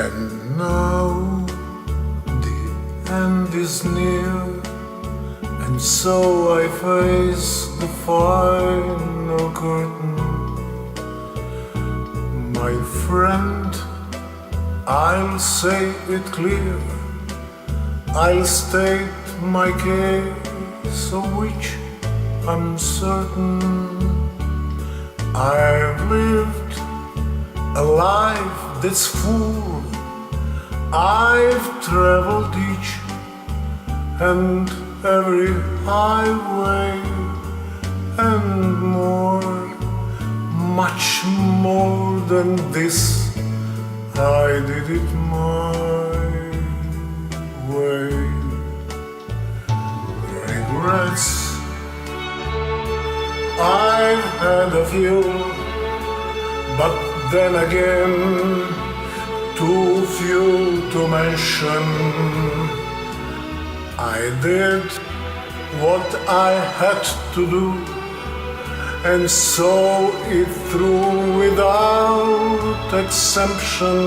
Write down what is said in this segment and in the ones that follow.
And now the end is near, and so I face the final curtain. My friend, I'll say it clear, I'll state my case, of which I'm certain. I've lived a life that's full, I've traveled each and every highway and more, much more than this. I did it my way. Regrets, I've had a few, but then again, too few to mention. I did what I had to do, and saw it through without exemption.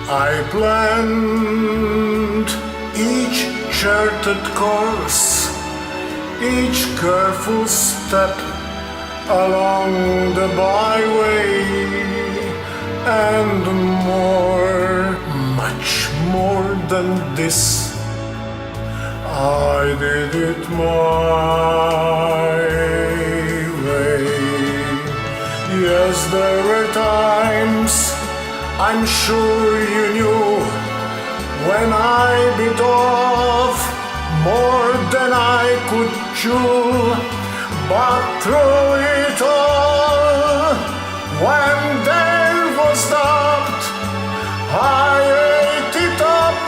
I planned each charted course, each careful step along the byway, and more, much more than this. I did it my way. Yes, there were times, I'm sure you knew, when I bit off more than I could chew. But through it all, when there was doubt, I ate it up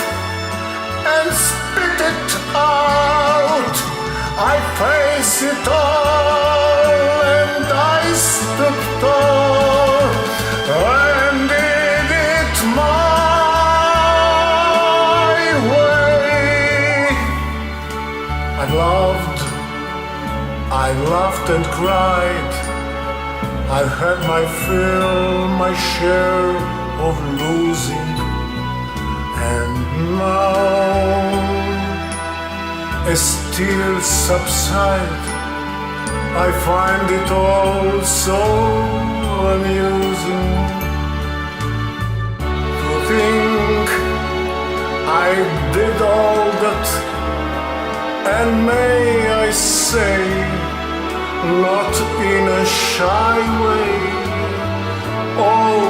and spit it out. I faced it all and I stood tall and did it my way. I laughed and cried, I've had my fill, my share of losing, and now, as tears subside, I find it all so amusing to think I did all that, and may I say, not in a shy way. Oh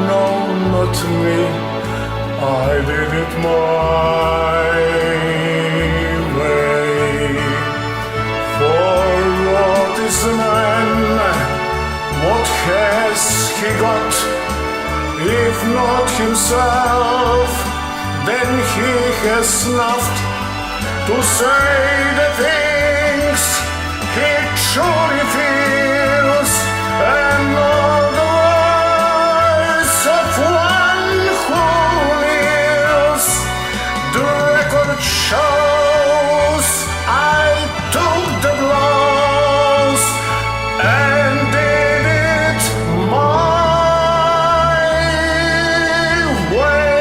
no, not me. I did it my way. For what is a man? What has he got? If not himself, then he has snuffed to say the things he truly feels, and all the words of one who lives. The record shows I took the blows and did it my way.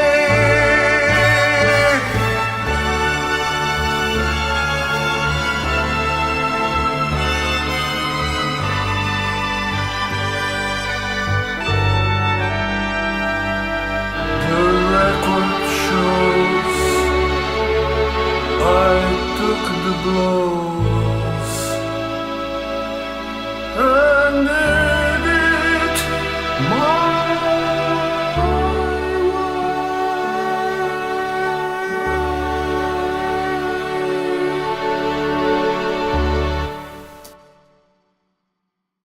The record shows I took the blows and